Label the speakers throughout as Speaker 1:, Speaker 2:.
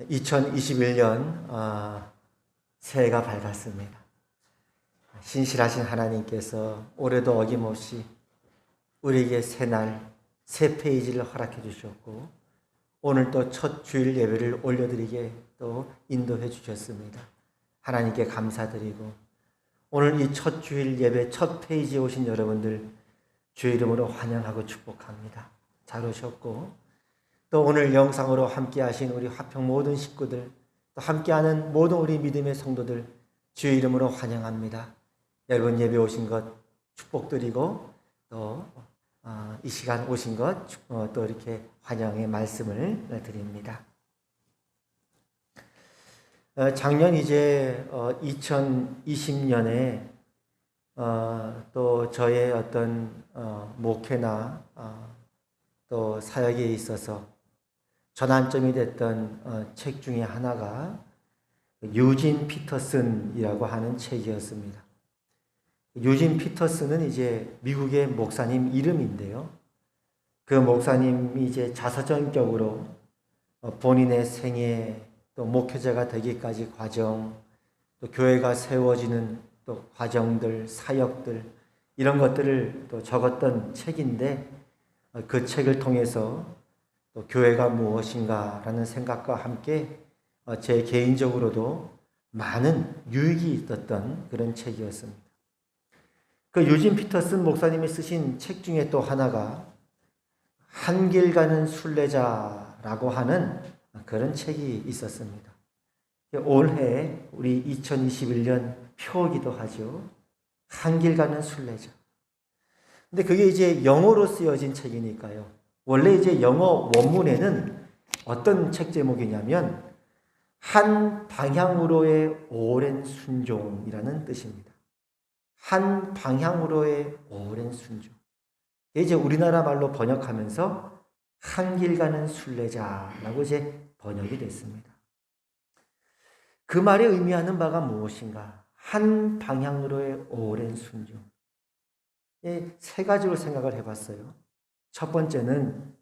Speaker 1: 2021년 새해가 밝았습니다. 신실하신 하나님께서 올해도 어김없이 우리에게 새날, 새 페이지를 허락해 주셨고 오늘 또 첫 주일 예배를 올려드리게 또 인도해 주셨습니다. 하나님께 감사드리고 오늘 이 첫 주일 예배 첫 페이지에 오신 여러분들 주의 이름으로 환영하고 축복합니다. 잘 오셨고 또 오늘 영상으로 함께 하신 우리 화평 모든 식구들, 또 함께하는 모든 우리 믿음의 성도들 주의 이름으로 환영합니다. 여러분 예배 오신 것 축복드리고 또 이 시간 오신 것 또 이렇게 환영의 말씀을 드립니다. 작년 이제 2020년에 또 저의 어떤 목회나 또 사역에 있어서 전환점이 됐던 책 중에 하나가 유진 피터슨이라고 하는 책이었습니다. 유진 피터슨은 이제 미국의 목사님 이름인데요. 그 목사님이 이제 자서전격으로 본인의 생애 또 목회자가 되기까지 과정, 또 교회가 세워지는 또 과정들, 사역들 이런 것들을 또 적었던 책인데 그 책을 통해서 또 교회가 무엇인가라는 생각과 함께 제 개인적으로도 많은 유익이 있었던 그런 책이었습니다. 그 유진 피터슨 목사님이 쓰신 책 중에 또 하나가 한 길 가는 순례자라고 하는 그런 책이 있었습니다. 올해 우리 2021년 표기도 하죠. 한 길 가는 순례자. 근데 그게 이제 영어로 쓰여진 책이니까요. 원래 이제 영어 원문에는 어떤 책 제목이냐면 한 방향으로의 오랜 순종이라는 뜻입니다. 한 방향으로의 오랜 순종. 이제 우리나라 말로 번역하면서 한 길 가는 순례자라고 이제 번역이 됐습니다. 그 말이 의미하는 바가 무엇인가? 한 방향으로의 오랜 순종. 세 가지로 생각을 해봤어요. 첫 번째는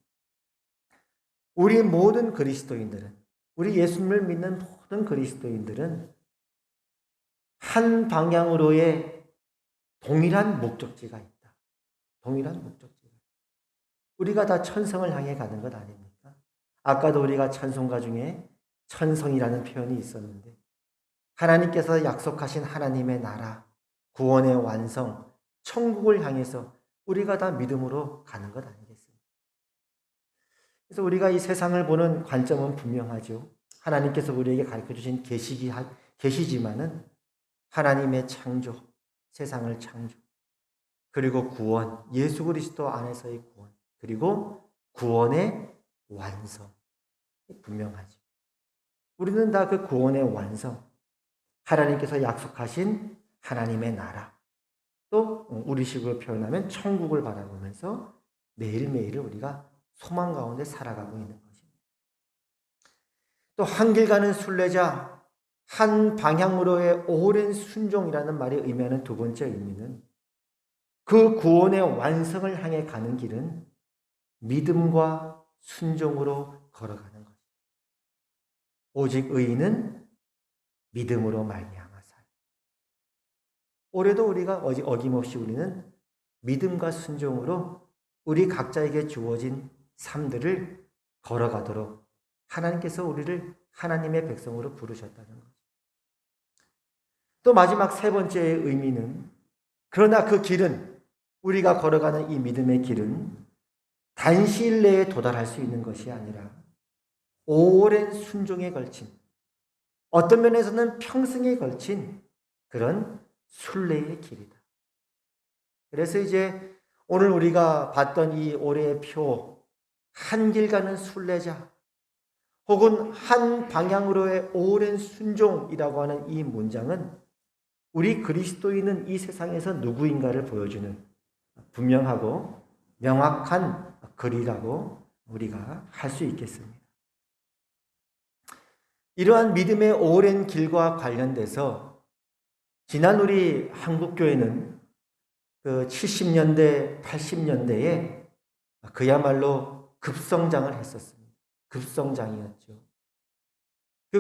Speaker 1: 우리 모든 그리스도인들은, 우리 예수님을 믿는 모든 그리스도인들은 한 방향으로의 동일한 목적지가 있다. 동일한 목적지가. 우리가 다 천성을 향해 가는 것 아닙니까? 아까도 우리가 찬송가 중에 천성이라는 표현이 있었는데 하나님께서 약속하신 하나님의 나라, 구원의 완성, 천국을 향해서 우리가 다 믿음으로 가는 것 아니겠습니까? 그래서 우리가 이 세상을 보는 관점은 분명하죠. 하나님께서 우리에게 가르쳐주신 계시지만은 하나님의 창조, 세상을 창조, 그리고 구원, 예수 그리스도 안에서의 구원, 그리고 구원의 완성, 분명하죠. 우리는 다 그 구원의 완성, 하나님께서 약속하신 하나님의 나라, 또 우리식으로 표현하면 천국을 바라보면서 매일매일을 우리가 소망 가운데 살아가고 있는 것입니다. 또 한 길 가는 순례자, 한 방향으로의 오랜 순종이라는 말이 의미하는 두 번째 의미는 그 구원의 완성을 향해 가는 길은 믿음과 순종으로 걸어가는 것입니다. 오직 의인은 믿음으로 말미암아 살리라. 올해도 우리가 어김없이 우리는 믿음과 순종으로 우리 각자에게 주어진 삶들을 걸어가도록 하나님께서 우리를 하나님의 백성으로 부르셨다는 거죠. 또 마지막 세 번째의 의미는 그러나 그 길은 우리가 걸어가는 이 믿음의 길은 단시일 내에 도달할 수 있는 것이 아니라 오랜 순종에 걸친 어떤 면에서는 평생에 걸친 그런 순례의 길이다. 그래서 이제 오늘 우리가 봤던 이 올해의 표, 한 길 가는 순례자, 혹은 한 방향으로의 오랜 순종이라고 하는 이 문장은 우리 그리스도인은 이 세상에서 누구인가를 보여주는 분명하고 명확한 글이라고 우리가 할 수 있겠습니다. 이러한 믿음의 오랜 길과 관련돼서 지난 우리 한국교회는 그 70년대, 80년대에 그야말로 급성장을 했었습니다. 급성장이었죠.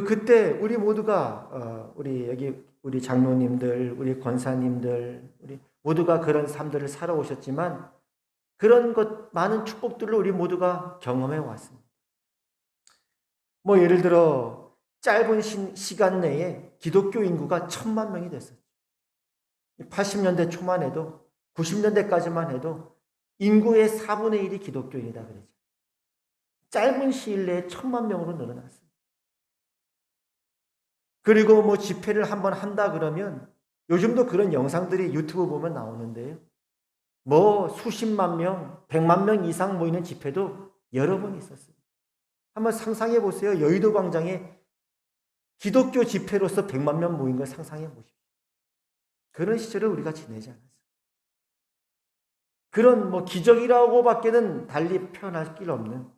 Speaker 1: 그때 우리 모두가 우리 여기 우리 장로님들, 우리 권사님들, 우리 모두가 그런 삶들을 살아오셨지만 그런 것 많은 축복들을 우리 모두가 경험해 왔습니다. 뭐 예를 들어 짧은 시간 내에 기독교 인구가 1,000만 명이 됐었죠. 80년대 초만 해도 90년대까지만 해도 인구의 4분의 1이 기독교인이다 그러죠. 짧은 시일 내에 1,000만 명으로 늘어났어요. 그리고 뭐 집회를 한번 한다 그러면 요즘도 그런 영상들이 유튜브 보면 나오는데요. 뭐 수십만 명, 100만 명 이상 모이는 집회도 여러 번 있었어요. 한번 상상해 보세요. 여의도 광장에 기독교 집회로서 100만 명 모인 걸 상상해 보십시오. 그런 시절을 우리가 지내지 않았어요. 그런 뭐 기적이라고 밖에는 달리 표현할 길 없는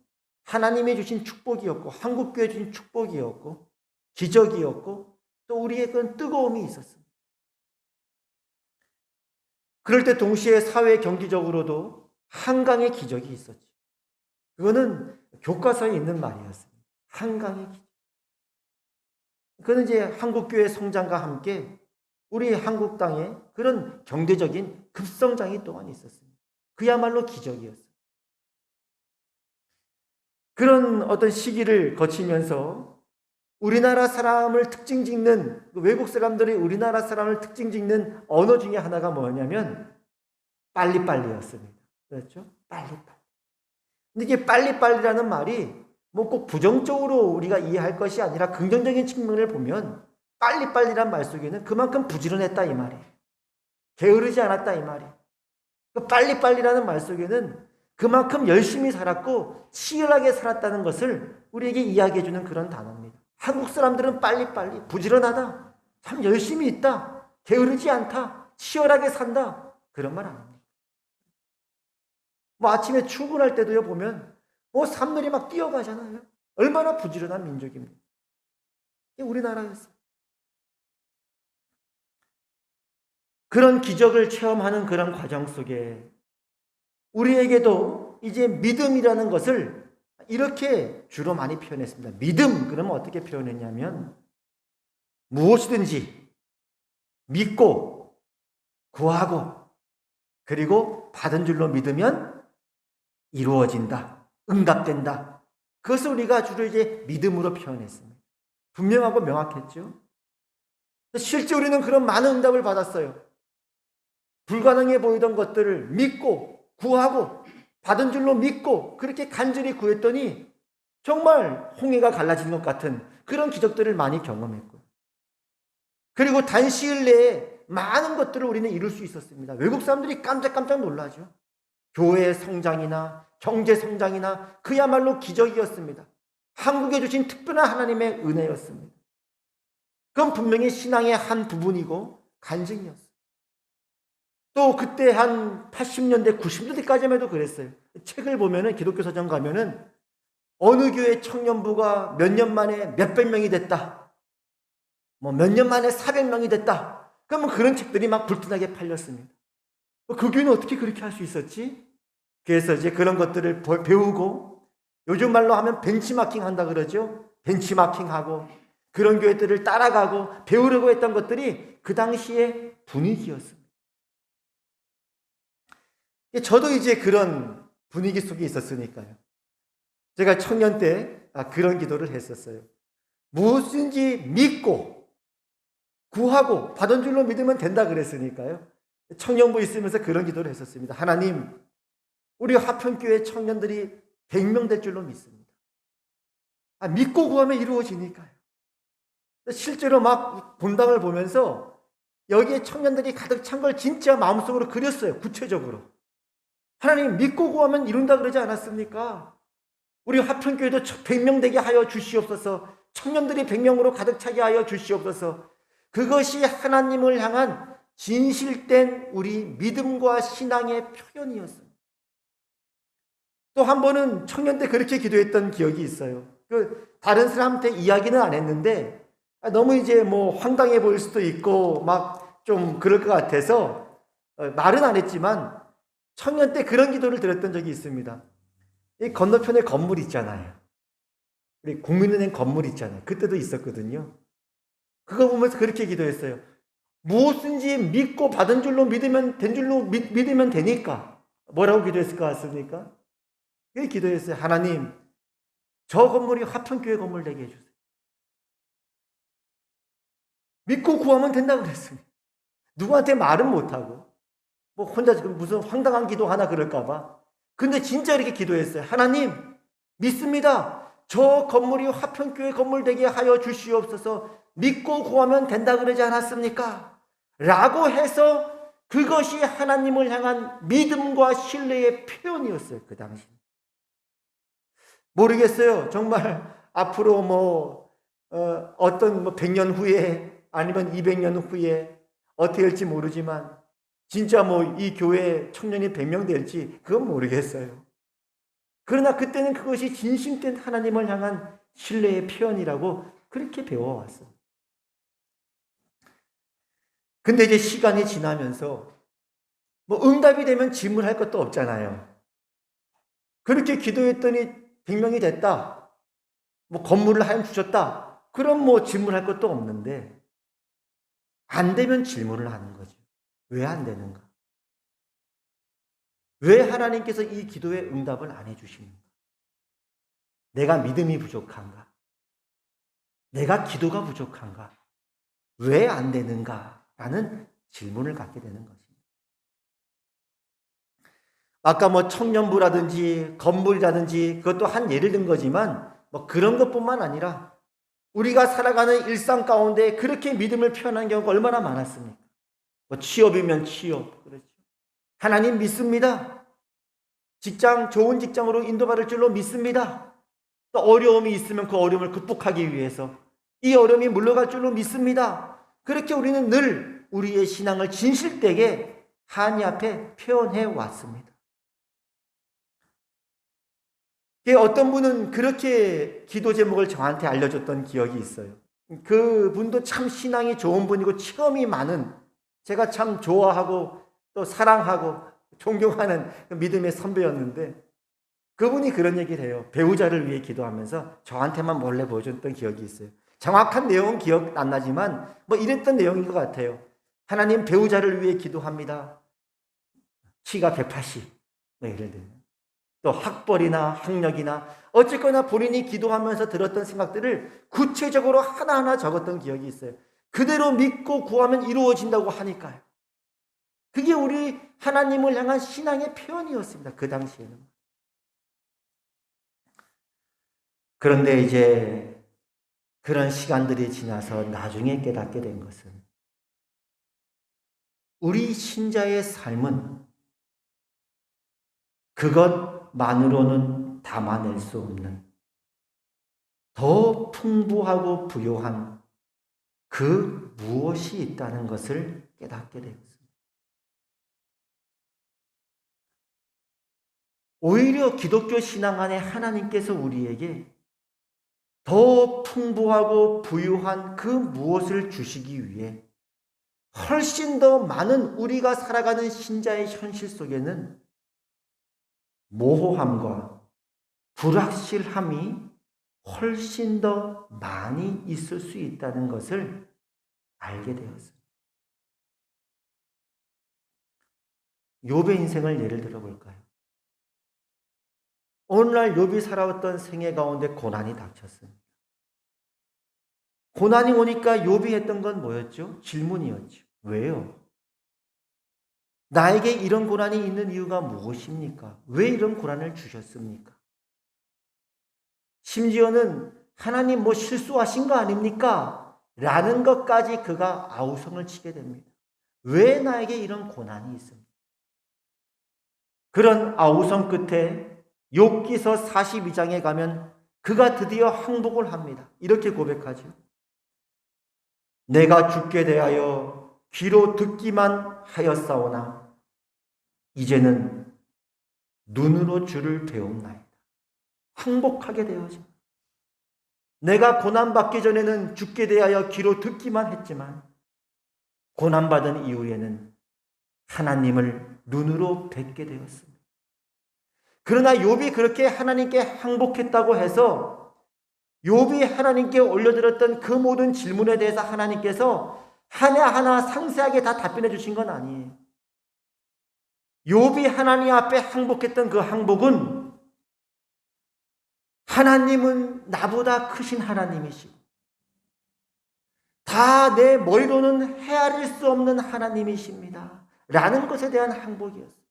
Speaker 1: 하나님이 주신 축복이었고 한국교회 주신 축복이었고 기적이었고 또 우리의 그런 뜨거움이 있었습니다. 그럴 때 동시에 사회 경제적으로도 한강의 기적이 있었죠. 그거는 교과서에 있는 말이었습니다. 한강의 기적. 그건 이제 한국교회 성장과 함께 우리 한국 땅에 그런 경제적인 급성장이 또한 있었습니다. 그야말로 기적이었어요. 그런 어떤 시기를 거치면서 우리나라 사람을 특징 짓는 외국 사람들이 우리나라 사람을 특징 짓는 언어 중에 하나가 뭐냐면 빨리빨리였습니다. 그렇죠? 빨리빨리. 근데 이게 빨리빨리라는 말이 뭐 꼭 부정적으로 우리가 이해할 것이 아니라 긍정적인 측면을 보면 빨리빨리란 말 속에는 그만큼 부지런했다 이 말이에요. 게으르지 않았다 이 말이에요. 그 빨리빨리라는 말 속에는 그만큼 열심히 살았고 치열하게 살았다는 것을 우리에게 이야기해주는 그런 단어입니다. 한국 사람들은 빨리빨리, 부지런하다, 참 열심히 있다, 게으르지 않다, 치열하게 산다 그런 말 안 합니다. 뭐 아침에 출근할 때도요 보면 뭐 사람들이 막 뛰어가잖아요. 얼마나 부지런한 민족입니다. 이게 우리나라였어요. 그런 기적을 체험하는 그런 과정 속에 우리에게도 이제 믿음이라는 것을 이렇게 주로 많이 표현했습니다. 믿음, 그러면 어떻게 표현했냐면 무엇이든지 믿고 구하고 그리고 받은 줄로 믿으면 이루어진다. 응답된다. 그것을 우리가 주로 이제 믿음으로 표현했습니다. 분명하고 명확했죠. 실제 우리는 그런 많은 응답을 받았어요. 불가능해 보이던 것들을 믿고 구하고 받은 줄로 믿고 그렇게 간절히 구했더니 정말 홍해가 갈라진 것 같은 그런 기적들을 많이 경험했고 그리고 단시일 내에 많은 것들을 우리는 이룰 수 있었습니다. 외국 사람들이 깜짝깜짝 놀라죠. 교회의 성장이나 경제 성장이나 그야말로 기적이었습니다. 한국에 주신 특별한 하나님의 은혜였습니다. 그건 분명히 신앙의 한 부분이고 간증이었어요. 또 그때 한 80년대, 90년대까지만 해도 그랬어요. 책을 보면은 기독교 서점 가면은 어느 교회 청년부가 몇 년 만에 몇백 명이 됐다. 뭐 몇 년 만에 400명이 됐다. 그러면 그런 책들이 막 불티나게 팔렸습니다. 그 교회는 어떻게 그렇게 할 수 있었지? 그래서 이제 그런 것들을 배우고 요즘 말로 하면 벤치마킹 한다 그러죠. 벤치마킹하고 그런 교회들을 따라가고 배우려고 했던 것들이 그 당시의 분위기였습니다. 저도 이제 그런 분위기 속에 있었으니까요. 제가 청년 때 그런 기도를 했었어요. 무엇인지 믿고 구하고 받은 줄로 믿으면 된다 그랬으니까요. 청년부 있으면서 그런 기도를 했었습니다. 하나님, 우리 화평교회 청년들이 100명 될 줄로 믿습니다. 믿고 구하면 이루어지니까요. 실제로 막 본당을 보면서 여기에 청년들이 가득 찬 걸 진짜 마음속으로 그렸어요. 구체적으로. 하나님 믿고 구하면 이룬다 그러지 않았습니까? 우리 화평교회도 100명 되게 하여 주시옵소서. 청년들이 100명으로 가득 차게 하여 주시옵소서. 그것이 하나님을 향한 진실된 우리 믿음과 신앙의 표현이었습니다. 또 한 번은 청년 때 그렇게 기도했던 기억이 있어요. 다른 사람한테 이야기는 안 했는데 너무 이제 뭐 황당해 보일 수도 있고 막 좀 그럴 것 같아서 말은 안 했지만 청년 때 그런 기도를 드렸던 적이 있습니다. 이 건너편에 건물 있잖아요. 우리 국민은행 건물 있잖아요. 그때도 있었거든요. 그거 보면서 그렇게 기도했어요. 무엇인지 믿고 받은 줄로 믿으면 된 줄로 믿으면 되니까. 뭐라고 기도했을 것 같습니까? 그렇게 기도했어요. 하나님, 저 건물이 화평교회 건물 되게 해주세요. 믿고 구하면 된다고 그랬습니다. 누구한테 말은 못하고, 뭐 혼자 무슨 황당한 기도 하나 그럴까봐. 근데 진짜 이렇게 기도했어요. 하나님, 믿습니다. 저 건물이 화평교회 건물 되게 하여 주시옵소서. 믿고 구하면 된다 그러지 않았습니까? 라고 해서 그것이 하나님을 향한 믿음과 신뢰의 표현이었어요. 그 당시. 모르겠어요. 정말 앞으로 어떤 100년 후에 아니면 200년 후에 어떻게 될지 모르지만 진짜 이 교회 청년이 100명 될지 그건 모르겠어요. 그러나 그때는 그것이 진심된 하나님을 향한 신뢰의 표현이라고 그렇게 배워왔어요. 근데 이제 시간이 지나면서 응답이 되면 질문할 것도 없잖아요. 그렇게 기도했더니 100명이 됐다. 건물을 하여 주셨다. 그럼 질문할 것도 없는데 안 되면 질문을 하는 거죠. 왜 안 되는가? 왜 하나님께서 이 기도에 응답을 안 해주시는가? 내가 믿음이 부족한가? 내가 기도가 부족한가? 왜 안 되는가? 라는 질문을 갖게 되는 것입니다. 아까 청년부라든지 건물이라든지 그것도 한 예를 든 거지만 그런 것뿐만 아니라 우리가 살아가는 일상 가운데 그렇게 믿음을 표현하는 경우가 얼마나 많았습니까? 취업이면 취업, 그렇죠. 하나님 믿습니다. 직장, 좋은 직장으로 인도받을 줄로 믿습니다. 또 어려움이 있으면 그 어려움을 극복하기 위해서 이 어려움이 물러갈 줄로 믿습니다. 그렇게 우리는 늘 우리의 신앙을 진실되게 하나님 앞에 표현해 왔습니다. 어떤 분은 그렇게 기도 제목을 저한테 알려줬던 기억이 있어요. 그분도 참 신앙이 좋은 분이고 체험이 많은, 제가 참 좋아하고 또 사랑하고 존경하는 믿음의 선배였는데 그분이 그런 얘기를 해요. 배우자를 위해 기도하면서 저한테만 몰래 보여줬던 기억이 있어요. 정확한 내용은 기억 안 나지만 이랬던 내용인 것 같아요. 하나님, 배우자를 위해 기도합니다. 키가 180, 예를 들면. 또 학벌이나 학력이나 어쨌거나 본인이 기도하면서 들었던 생각들을 구체적으로 하나하나 적었던 기억이 있어요. 그대로 믿고 구하면 이루어진다고 하니까요. 그게 우리 하나님을 향한 신앙의 표현이었습니다. 그 당시에는. 그런데 이제 그런 시간들이 지나서 나중에 깨닫게 된 것은 우리 신자의 삶은 그것만으로는 담아낼 수 없는 더 풍부하고 부요한 그 무엇이 있다는 것을 깨닫게 되었습니다. 오히려 기독교 신앙 안에 하나님께서 우리에게 더 풍부하고 부유한 그 무엇을 주시기 위해 훨씬 더 많은 우리가 살아가는 신자의 현실 속에는 모호함과 불확실함이 훨씬 더 많이 있을 수 있다는 것을 알게 되었습니다. 욥의 인생을 예를 들어볼까요? 오늘날 욥이 살아왔던 생애 가운데 고난이 닥쳤습니다. 고난이 오니까 욥이 했던 건 뭐였죠? 질문이었죠. 왜요? 나에게 이런 고난이 있는 이유가 무엇입니까? 왜 이런 고난을 주셨습니까? 심지어는 하나님 실수하신 거 아닙니까? 라는 것까지 그가 아우성을 치게 됩니다. 왜 나에게 이런 고난이 있습니까? 그런 아우성 끝에 욥기서 42장에 가면 그가 드디어 항복을 합니다. 이렇게 고백하죠. 내가 죽게 대하여 귀로 듣기만 하였사오나 이제는 눈으로 주를 배움나이다. 항복하게 되어져. 내가 고난받기 전에는 죽게 대하여 귀로 듣기만 했지만 고난받은 이후에는 하나님을 눈으로 뵙게 되었습니다. 그러나 욥이 그렇게 하나님께 항복했다고 해서 욥이 하나님께 올려드렸던 그 모든 질문에 대해서 하나님께서 하나하나 상세하게 다 답변해 주신 건 아니에요. 욥이 하나님 앞에 항복했던 그 항복은 하나님은 나보다 크신 하나님이시고 다 내 머리로는 헤아릴 수 없는 하나님이십니다. 라는 것에 대한 항복이었어요.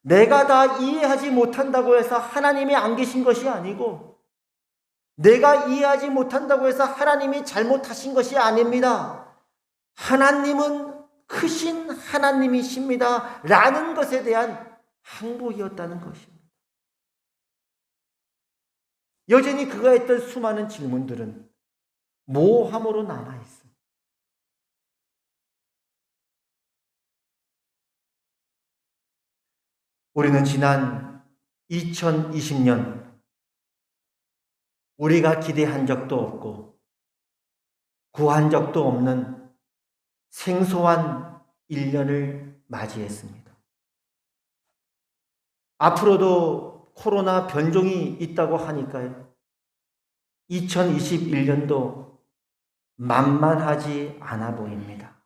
Speaker 1: 내가 다 이해하지 못한다고 해서 하나님이 안 계신 것이 아니고 내가 이해하지 못한다고 해서 하나님이 잘못하신 것이 아닙니다. 하나님은 크신 하나님이십니다. 라는 것에 대한 항복이었다는 것입니다. 여전히 그가 했던 수많은 질문들은 모함으로 남아있습니다. 우리는 지난 2020년 우리가 기대한 적도 없고 구한 적도 없는 생소한 1년을 맞이했습니다. 앞으로도 코로나 변종이 있다고 하니까요. 2021년도 만만하지 않아 보입니다.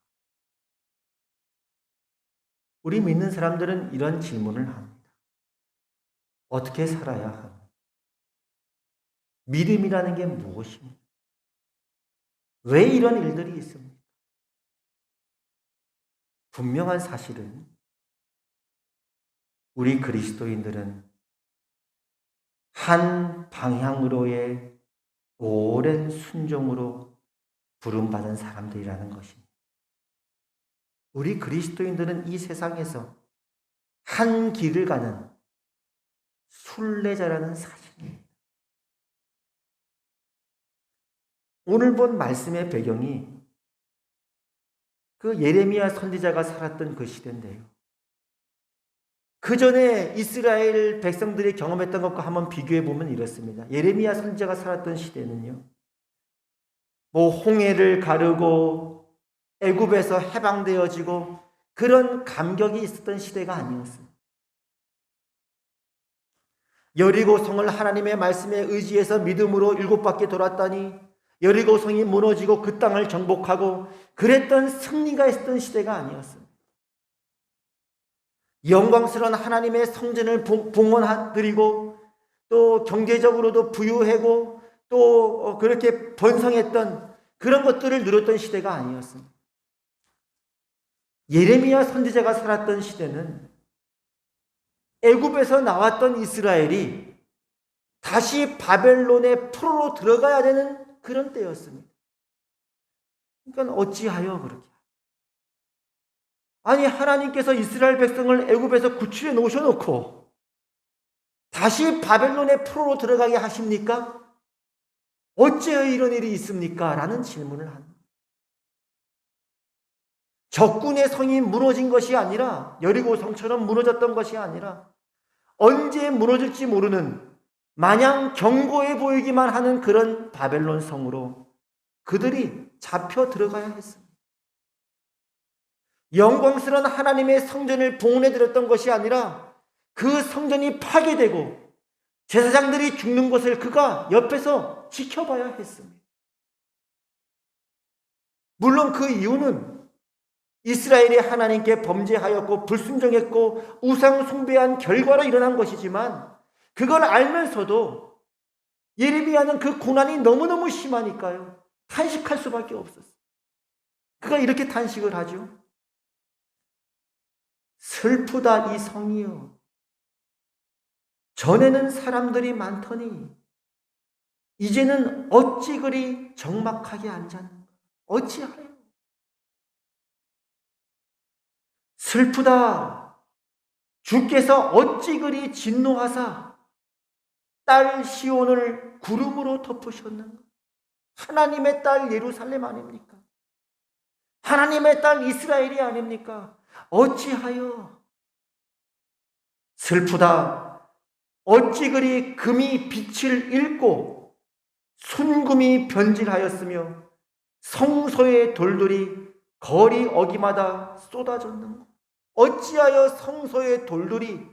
Speaker 1: 우리 믿는 사람들은 이런 질문을 합니다. 어떻게 살아야 합니까? 믿음이라는 게 무엇입니까? 왜 이런 일들이 있습니까? 분명한 사실은 우리 그리스도인들은 한 방향으로의 오랜 순종으로 부름받은 사람들이라는 것입니다. 우리 그리스도인들은 이 세상에서 한 길을 가는 순례자라는 사실입니다. 오늘 본 말씀의 배경이 그 예레미야 선지자가 살았던 그 시대인데요. 그 전에 이스라엘 백성들이 경험했던 것과 한번 비교해 보면 이렇습니다. 예레미야 선지자가 살았던 시대는요. 홍해를 가르고 애굽에서 해방되어지고 그런 감격이 있었던 시대가 아니었습니다. 여리고 성을 하나님의 말씀에 의지해서 믿음으로 7바퀴 돌았더니 여리고 성이 무너지고 그 땅을 정복하고 그랬던 승리가 있었던 시대가 아니었습니다. 영광스러운 하나님의 성전을 봉헌드리고 또 경제적으로도 부유하고 또 그렇게 번성했던 그런 것들을 누렸던 시대가 아니었습니다. 예레미야 선지자가 살았던 시대는 애굽에서 나왔던 이스라엘이 다시 바벨론의 포로로 들어가야 되는 그런 때였습니다. 그러니까 어찌하여 그렇게? 아니 하나님께서 이스라엘 백성을 애굽에서 구출해 놓으셔놓고 다시 바벨론의 포로로 들어가게 하십니까? 어찌하여 이런 일이 있습니까? 라는 질문을 합니다. 적군의 성이 무너진 것이 아니라 여리고 성처럼 무너졌던 것이 아니라 언제 무너질지 모르는 마냥 견고해 보이기만 하는 그런 바벨론 성으로 그들이 잡혀 들어가야 했습니다. 영광스러운 하나님의 성전을 봉헌해 드렸던 것이 아니라 그 성전이 파괴되고 제사장들이 죽는 것을 그가 옆에서 지켜봐야 했습니다. 물론 그 이유는 이스라엘이 하나님께 범죄하였고 불순종했고 우상 숭배한 결과로 일어난 것이지만 그걸 알면서도 예레미야는 그 고난이 너무너무 심하니까요. 탄식할 수밖에 없었어요. 그가 이렇게 탄식을 하죠. 슬프다 이 성이여. 전에는 사람들이 많더니 이제는 어찌 그리 적막하게 앉았는가. 어찌하여. 슬프다. 주께서 어찌 그리 진노하사 딸 시온을 구름으로 덮으셨는가. 하나님의 딸 예루살렘 아닙니까? 하나님의 딸 이스라엘이 아닙니까? 어찌하여. 슬프다. 어찌 그리 금이 빛을 잃고 순금이 변질하였으며 성소의 돌들이 거리 어기마다 쏟아졌는가. 어찌하여 성소의 돌들이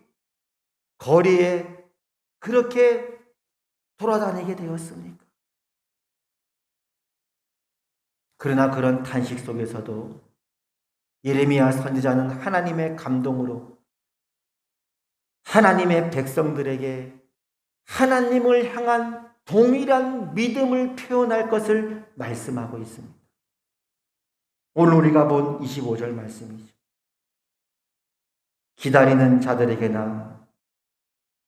Speaker 1: 거리에 그렇게 돌아다니게 되었습니까? 그러나 그런 탄식 속에서도 예레미야 선지자는 하나님의 감동으로 하나님의 백성들에게 하나님을 향한 동일한 믿음을 표현할 것을 말씀하고 있습니다. 오늘 우리가 본 25절 말씀이죠. 기다리는 자들에게나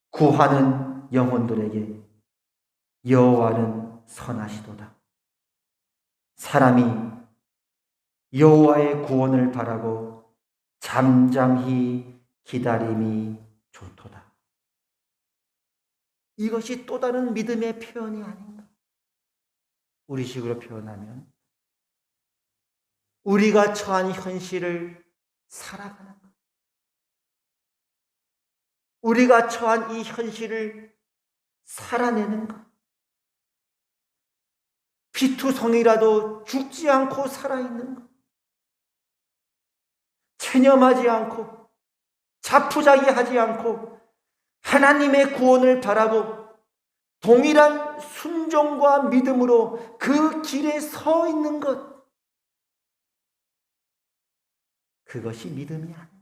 Speaker 1: 구하는 영혼들에게 여호와는 선하시도다. 사람이 여호와의 구원을 바라고 잠잠히 기다림이 좋도다. 이것이 또 다른 믿음의 표현이 아닌가. 우리식으로 표현하면 우리가 처한 현실을 살아가는 것. 우리가 처한 이 현실을 살아내는 것. 피투성이라도 죽지 않고 살아있는 것. 체념하지 않고 자포자기하지 않고 하나님의 구원을 바라고 동일한 순종과 믿음으로 그 길에 서 있는 것. 그것이 믿음이 아닌가.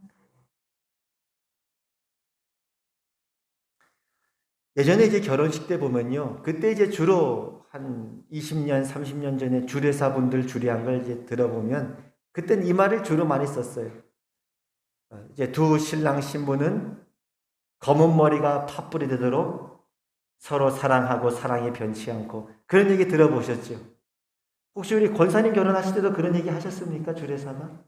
Speaker 1: 예전에 이제 결혼식 때 보면요. 그때 이제 주로 한 20년, 30년 전에 주례사분들 주례한 걸 이제 들어보면 그때는 이 말을 주로 많이 썼어요. 이제 두 신랑 신부는 검은 머리가 팥불이 되도록 서로 사랑하고 사랑이 변치 않고 그런 얘기 들어보셨죠? 혹시 우리 권사님 결혼하실 때도 그런 얘기 하셨습니까? 주례사가?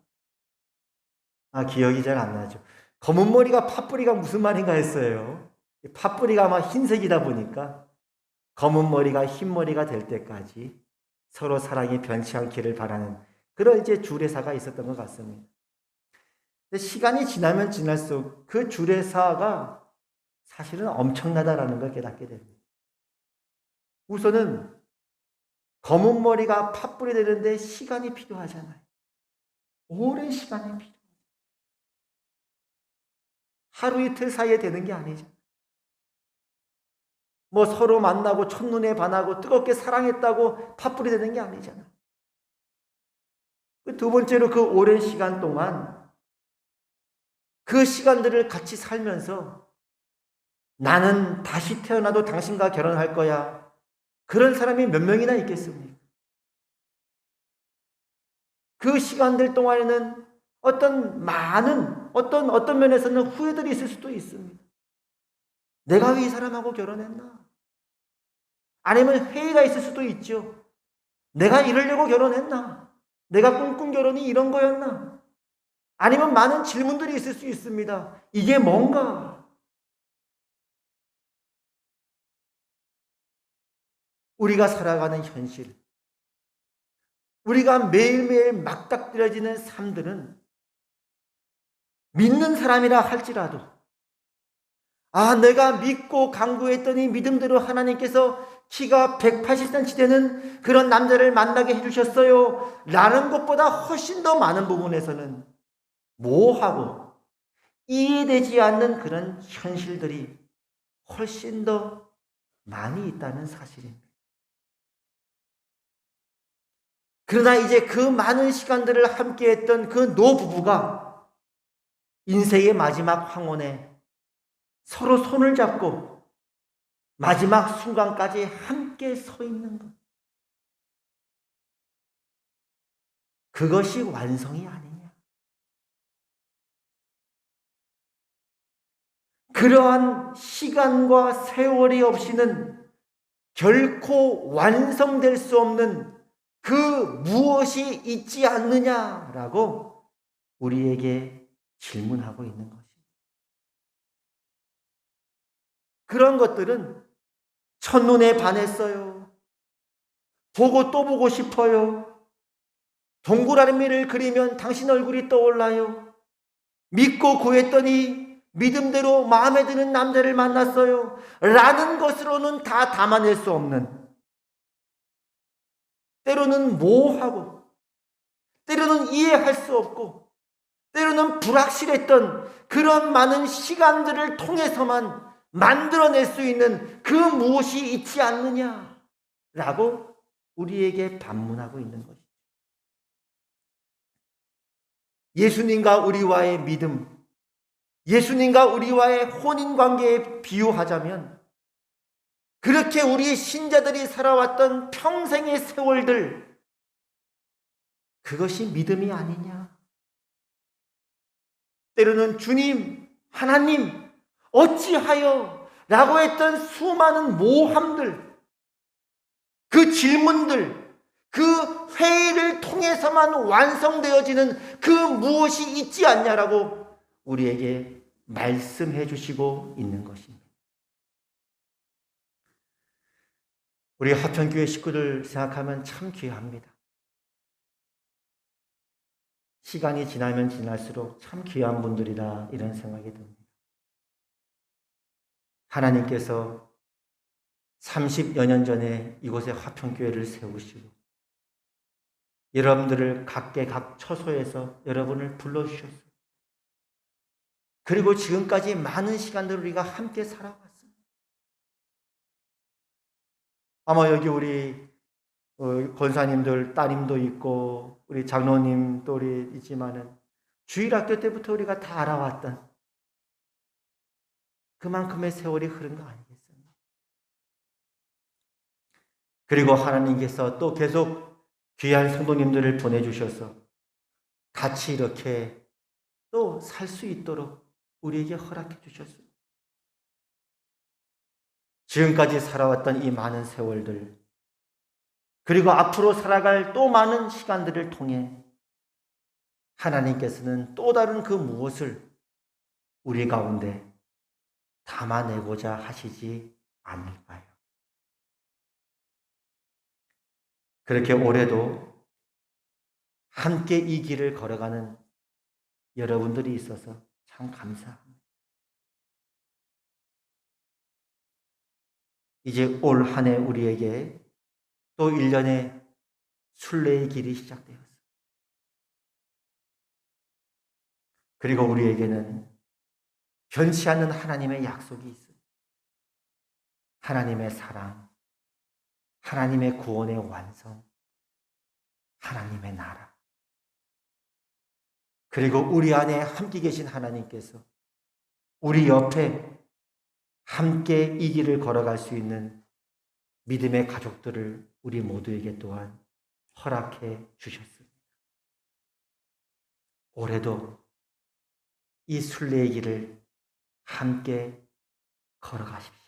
Speaker 1: 기억이 잘 안 나죠. 검은 머리가 팥뿌리가 무슨 말인가 했어요. 팥뿌리가 아마 흰색이다 보니까 검은 머리가 흰 머리가 될 때까지 서로 사랑이 변치 않기를 바라는 그런 이제 주례사가 있었던 것 같습니다. 근데 시간이 지나면 지날수록 그 주례사가 사실은 엄청나다라는 걸 깨닫게 됩니다. 우선은 검은 머리가 팥뿌리 되는데 시간이 필요하잖아요. 오랜 시간이 필요해요. 하루 이틀 사이에 되는 게 아니죠. 뭐 서로 만나고 첫눈에 반하고 뜨겁게 사랑했다고 팥불이 되는 게 아니잖아. 두 번째로 그 오랜 시간 동안 그 시간들을 같이 살면서 나는 다시 태어나도 당신과 결혼할 거야. 그런 사람이 몇 명이나 있겠습니까? 그 시간들 동안에는 어떤 면에서는 후회들이 있을 수도 있습니다. 내가 왜 이 사람하고 결혼했나? 아니면 회의가 있을 수도 있죠. 내가 이러려고 결혼했나? 내가 꿈꾼 결혼이 이런 거였나? 아니면 많은 질문들이 있을 수 있습니다. 이게 뭔가? 우리가 살아가는 현실, 우리가 매일매일 맞닥뜨려지는 삶들은 믿는 사람이라 할지라도 내가 믿고 간구했더니 믿음대로 하나님께서 키가 180cm 되는 그런 남자를 만나게 해주셨어요 라는 것보다 훨씬 더 많은 부분에서는 모호하고 이해되지 않는 그런 현실들이 훨씬 더 많이 있다는 사실입니다. 그러나 이제 그 많은 시간들을 함께했던 그 노부부가 인생의 마지막 황혼에 서로 손을 잡고 마지막 순간까지 함께 서 있는 것. 그것이 완성이 아니냐. 그러한 시간과 세월이 없이는 결코 완성될 수 없는 그 무엇이 있지 않느냐라고 우리에게 질문하고 있는 것입니다. 그런 것들은 첫눈에 반했어요. 보고 또 보고 싶어요. 동그라미를 그리면 당신 얼굴이 떠올라요. 믿고 구했더니 믿음대로 마음에 드는 남자를 만났어요. 라는 것으로는 다 담아낼 수 없는, 때로는 모호하고 때로는 이해할 수 없고 때로는 불확실했던 그런 많은 시간들을 통해서만 만들어낼 수 있는 그 무엇이 있지 않느냐라고 우리에게 반문하고 있는 것이죠. 예수님과 우리와의 믿음, 예수님과 우리와의 혼인관계에 비유하자면 그렇게 우리 신자들이 살아왔던 평생의 세월들, 그것이 믿음이 아니냐. 때로는 주님, 하나님, 어찌하여? 라고 했던 수많은 모함들, 그 질문들, 그 회의를 통해서만 완성되어지는 그 무엇이 있지 않냐라고 우리에게 말씀해 주시고 있는 것입니다. 우리 화평교회 식구들 생각하면 참 귀합니다. 시간이 지나면 지날수록 참 귀한 분들이다 이런 생각이 듭니다. 하나님께서 30여 년 전에 이곳에 화평교회를 세우시고 여러분들을 각각 처소에서 여러분을 불러주셨어요. 그리고 지금까지 많은 시간들을 우리가 함께 살아왔습니다. 아마 여기 우리 권사님들 따님도 있고 우리 장로님 또 우리 있지만은 주일학교 때부터 우리가 다 알아왔던 그만큼의 세월이 흐른 거 아니겠습니까? 그리고 하나님께서 또 계속 귀한 성도님들을 보내주셔서 같이 이렇게 또 살 수 있도록 우리에게 허락해 주셨습니다. 지금까지 살아왔던 이 많은 세월들, 그리고 앞으로 살아갈 또 많은 시간들을 통해 하나님께서는 또 다른 그 무엇을 우리 가운데 담아내고자 하시지 않을까요? 그렇게 올해도 함께 이 길을 걸어가는 여러분들이 있어서 참 감사합니다. 이제 올 한 해 우리에게 또 1년의 순례의 길이 시작되었습니다. 그리고 우리에게는 변치 않는 하나님의 약속이 있습니다. 하나님의 사랑, 하나님의 구원의 완성, 하나님의 나라. 그리고 우리 안에 함께 계신 하나님께서 우리 옆에 함께 이 길을 걸어갈 수 있는 믿음의 가족들을 우리 모두에게 또한 허락해 주셨습니다. 올해도 이 순례의 길을 함께 걸어가십시다.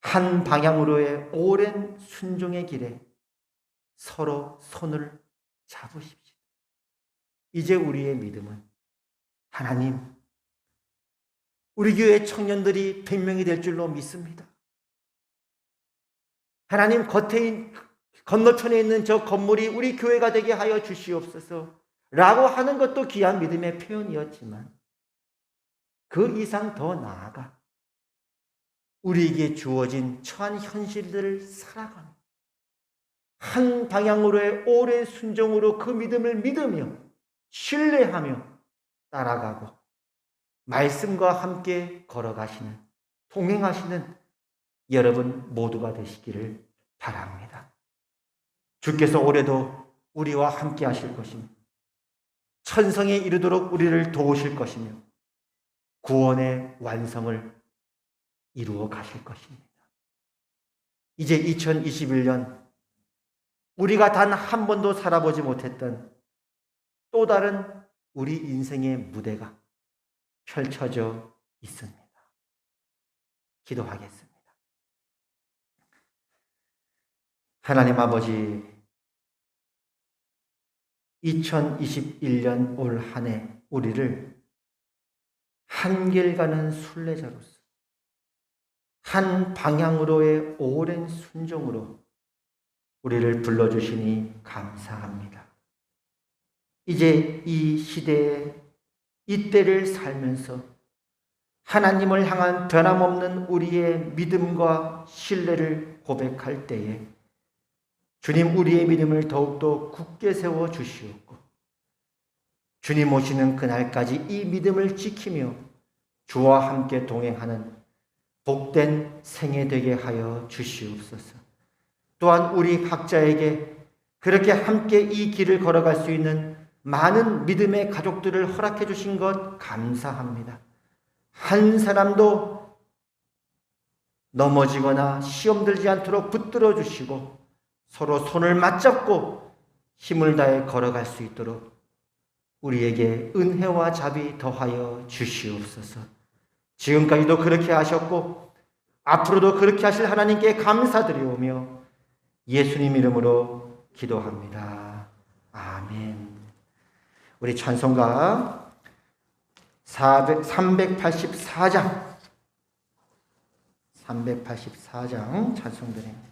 Speaker 1: 한 방향으로의 오랜 순종의 길에 서로 손을 잡으십시다. 이제 우리의 믿음은 하나님, 우리 교회 청년들이 100명이 될 줄로 믿습니다. 하나님, 건너편에 있는 저 건물이 우리 교회가 되게 하여 주시옵소서 라고 하는 것도 귀한 믿음의 표현이었지만 그 이상 더 나아가 우리에게 주어진 처한 현실들을 살아가는 한 방향으로의 오랜 순종으로 그 믿음을 믿으며 신뢰하며 따라가고 말씀과 함께 걸어가시는, 동행하시는 여러분 모두가 되시기를 바랍니다. 주께서 올해도 우리와 함께 하실 것이며 천성에 이르도록 우리를 도우실 것이며 구원의 완성을 이루어 가실 것입니다. 이제 2021년 우리가 단 한 번도 살아보지 못했던 또 다른 우리 인생의 무대가 펼쳐져 있습니다. 기도하겠습니다. 하나님 아버지, 2021년 올 한 해 우리를 한 길 가는 순례자로서 한 방향으로의 오랜 순종으로 우리를 불러주시니 감사합니다. 이제 이 시대에 이 때를 살면서 하나님을 향한 변함없는 우리의 믿음과 신뢰를 고백할 때에 주님, 우리의 믿음을 더욱더 굳게 세워 주시옵고 주님 오시는 그날까지 이 믿음을 지키며 주와 함께 동행하는 복된 생애 되게 하여 주시옵소서. 또한 우리 각자에게 그렇게 함께 이 길을 걸어갈 수 있는 많은 믿음의 가족들을 허락해 주신 것 감사합니다. 한 사람도 넘어지거나 시험 들지 않도록 붙들어 주시고 서로 손을 맞잡고 힘을 다해 걸어갈 수 있도록 우리에게 은혜와 자비 더하여 주시옵소서. 지금까지도 그렇게 하셨고 앞으로도 그렇게 하실 하나님께 감사드리오며 예수님 이름으로 기도합니다. 아멘. 우리 찬송가 384장 찬송드립니다.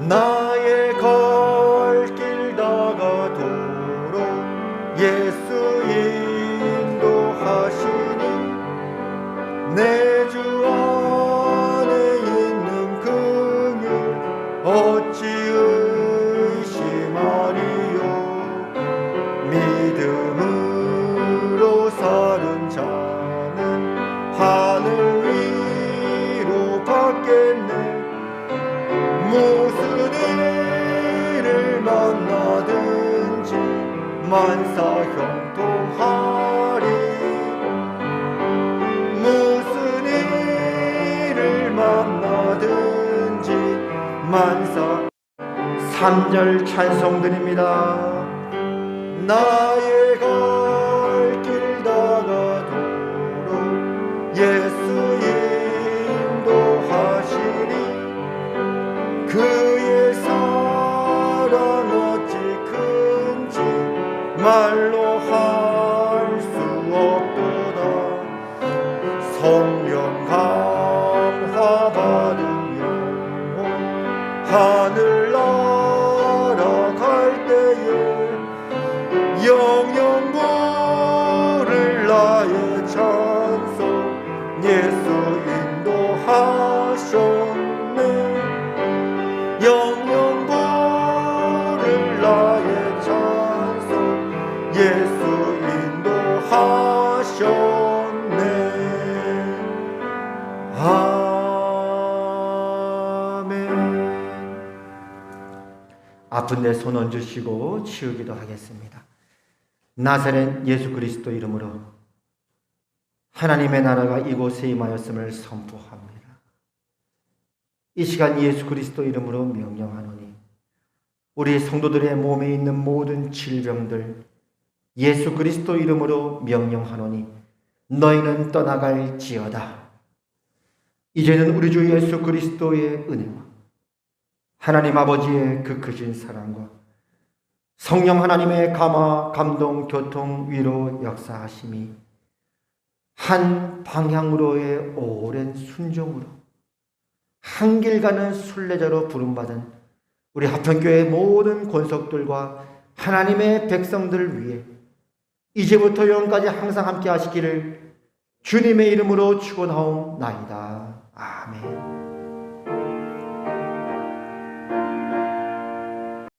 Speaker 1: 나의 갈 길 다가도록 예수 인도하시니 내 주 안에 있는 그 길 어찌 의심하리요. 믿음으로 사는 자는 하늘 위로 받겠네. 무슨 일을 만나든지 만사 형통하리. 무슨 일을 만나든지 만사. 3절 찬송 드립니다. 나의 갈 길 다가도록 예수 인도하시니 그의 사랑 어찌 큰지 말로 할 수 없도다. 성령 감화 받은 영혼 하늘 날아갈 때에 영영 부를 나의 찬송 예수 인도하셨네. 영영 부를 나의 찬송 예수 인도하셨네. 아멘. 아픈 내 손 얹으시고 치우기도 하겠습니다. 나사렛 예수 그리스도 이름으로 하나님의 나라가 이곳에 임하였음을 선포합니다. 이 시간 예수 그리스도 이름으로 명령하노니 우리 성도들의 몸에 있는 모든 질병들 예수 그리스도 이름으로 명령하노니 너희는 떠나갈지어다. 이제는 우리 주 예수 그리스도의 은혜와 하나님 아버지의 그 크신 사랑과 성령 하나님의 감화, 감동, 교통, 위로 역사하심이 한 방향으로의 오랜 순종으로 한 길 가는 순례자로 부름받은 우리 하평교회 모든 권속들과 하나님의 백성들을 위해 이제부터 영까지 항상 함께 하시기를 주님의 이름으로 축원하옵나이다. 아멘.